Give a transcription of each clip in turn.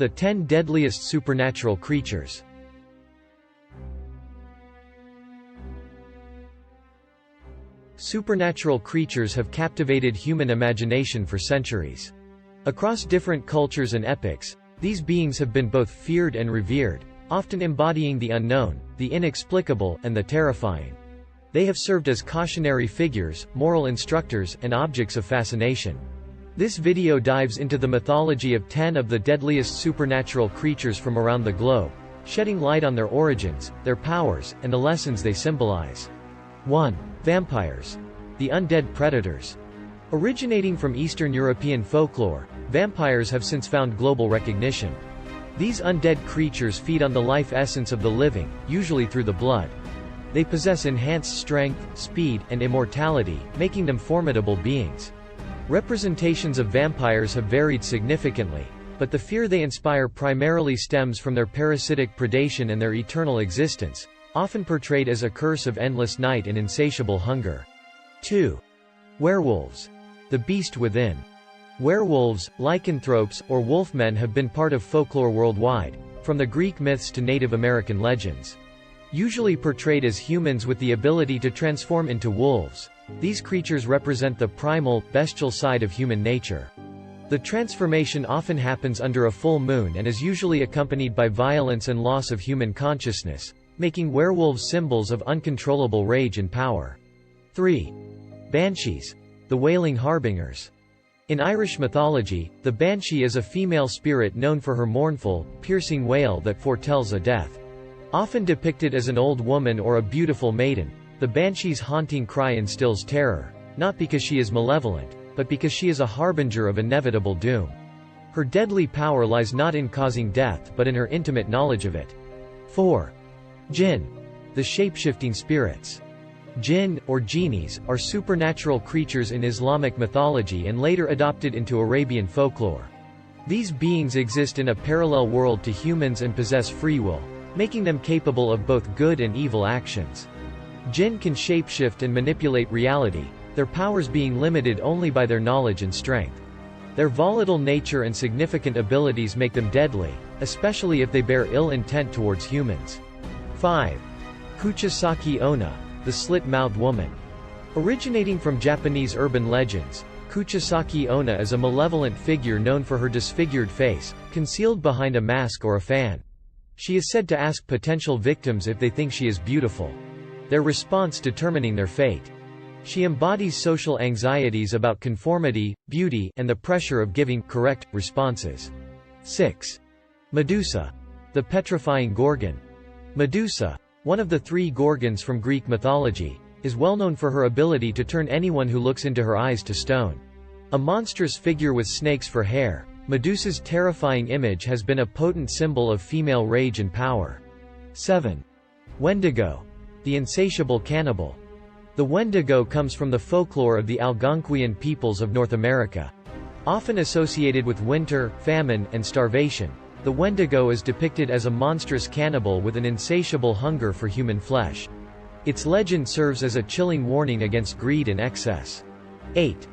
The 10 Deadliest Supernatural Creatures. Supernatural creatures have captivated human imagination for centuries. Across different cultures and epochs, these beings have been both feared and revered, often embodying the unknown, the inexplicable, and the terrifying. They have served as cautionary figures, moral instructors, and objects of fascination. This video dives into the mythology of 10 of the deadliest supernatural creatures from around the globe, shedding light on their origins, their powers, and the lessons they symbolize. 1. Vampires. The undead predators. Originating from Eastern European folklore, vampires have since found global recognition. These undead creatures feed on the life essence of the living, usually through the blood. They possess enhanced strength, speed, and immortality, making them formidable beings. Representations of vampires have varied significantly, but the fear they inspire primarily stems from their parasitic predation and their eternal existence, often portrayed as a curse of endless night and insatiable hunger. 2. Werewolves. The beast within. Werewolves, lycanthropes, or wolfmen have been part of folklore worldwide, from the Greek myths to Native American legends. Usually portrayed as humans with the ability to transform into wolves, these creatures represent the primal, bestial side of human nature. The transformation often happens under a full moon and is usually accompanied by violence and loss of human consciousness, making werewolves symbols of uncontrollable rage and power. 3. Banshees. The wailing harbingers. In Irish mythology, the banshee is a female spirit known for her mournful, piercing wail that foretells a death. Often depicted as an old woman or a beautiful maiden, the banshee's haunting cry instills terror, not because she is malevolent, but because she is a harbinger of inevitable doom. Her deadly power lies not in causing death but in her intimate knowledge of it. 4. Jinn. The shape-shifting spirits. Jinn, or genies, are supernatural creatures in Islamic mythology and later adopted into Arabian folklore. These beings exist in a parallel world to humans and possess free will, making them capable of both good and evil actions. Jinn can shapeshift and manipulate reality, their powers being limited only by their knowledge and strength. Their volatile nature and significant abilities make them deadly, especially if they bear ill intent towards humans. 5. Kuchisake Onna, the slit-mouthed woman. Originating from Japanese urban legends, Kuchisake Onna is a malevolent figure known for her disfigured face, concealed behind a mask or a fan. She is said to ask potential victims if they think she is beautiful, their response determining their fate. She embodies social anxieties about conformity, beauty, and the pressure of giving correct responses. 6. Medusa. The petrifying gorgon. Medusa, one of the 3 gorgons from Greek mythology, is well known for her ability to turn anyone who looks into her eyes to stone. A monstrous figure with snakes for hair, Medusa's terrifying image has been a potent symbol of female rage and power. 7. Wendigo. The insatiable cannibal. The Wendigo comes from the folklore of the Algonquian peoples of North America. Often associated with winter, famine, and starvation, the Wendigo is depicted as a monstrous cannibal with an insatiable hunger for human flesh. Its legend serves as a chilling warning against greed and excess. 8.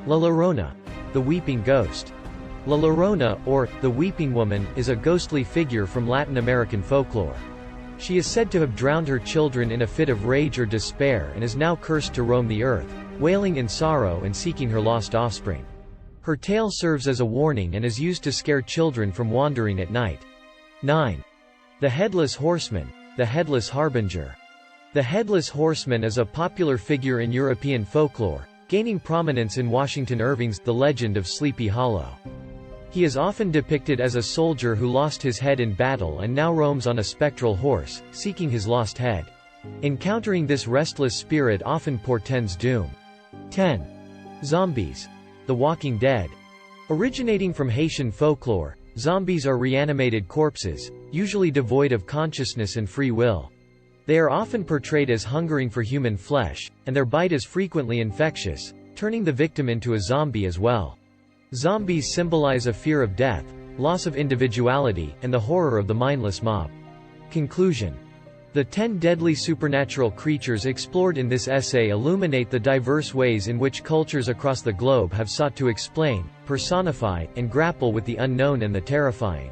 La Llorona. The weeping ghost. La Llorona, or the Weeping Woman, is a ghostly figure from Latin American folklore. She is said to have drowned her children in a fit of rage or despair and is now cursed to roam the earth, wailing in sorrow and seeking her lost offspring. Her tale serves as a warning and is used to scare children from wandering at night. 9. The Headless Horseman. The Headless Harbinger. The Headless Horseman is a popular figure in European folklore, gaining prominence in Washington Irving's The Legend of Sleepy Hollow. He is often depicted as a soldier who lost his head in battle and now roams on a spectral horse, seeking his lost head. Encountering this restless spirit often portends doom. 10. Zombies. The Walking Dead. Originating from Haitian folklore, zombies are reanimated corpses, usually devoid of consciousness and free will. They are often portrayed as hungering for human flesh, and their bite is frequently infectious, turning the victim into a zombie as well. Zombies symbolize a fear of death, loss of individuality, and the horror of the mindless mob. Conclusion. The 10 deadly supernatural creatures explored in this essay illuminate the diverse ways in which cultures across the globe have sought to explain, personify, and grapple with the unknown and the terrifying.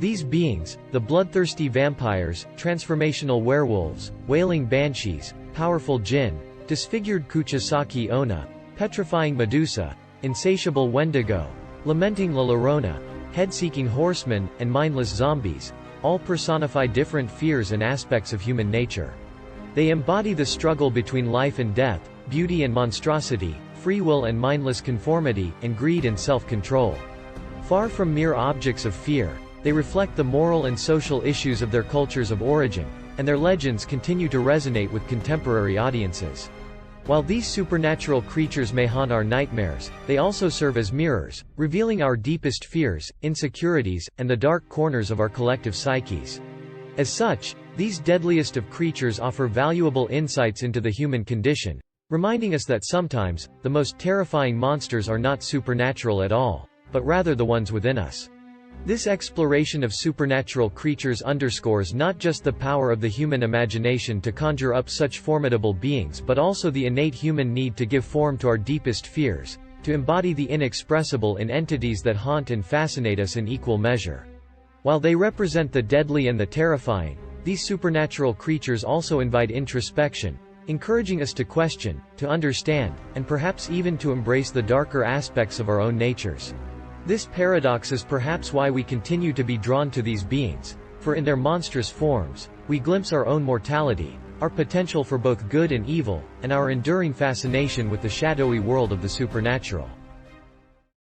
These beings, the bloodthirsty vampires, transformational werewolves, wailing banshees, powerful jinn, disfigured Kuchisaki Onna, petrifying Medusa, insatiable Wendigo, lamenting La Llorona, head-seeking horsemen, and mindless zombies, all personify different fears and aspects of human nature. They embody the struggle between life and death, beauty and monstrosity, free will and mindless conformity, and greed and self-control. Far from mere objects of fear, they reflect the moral and social issues of their cultures of origin, and their legends continue to resonate with contemporary audiences. While these supernatural creatures may haunt our nightmares, they also serve as mirrors, revealing our deepest fears, insecurities, and the dark corners of our collective psyches. As such, these deadliest of creatures offer valuable insights into the human condition, reminding us that sometimes, the most terrifying monsters are not supernatural at all, but rather the ones within us. This exploration of supernatural creatures underscores not just the power of the human imagination to conjure up such formidable beings but also the innate human need to give form to our deepest fears, to embody the inexpressible in entities that haunt and fascinate us in equal measure. While they represent the deadly and the terrifying, these supernatural creatures also invite introspection, encouraging us to question, to understand, and perhaps even to embrace the darker aspects of our own natures. This paradox is perhaps why we continue to be drawn to these beings, for in their monstrous forms, we glimpse our own mortality, our potential for both good and evil, and our enduring fascination with the shadowy world of the supernatural.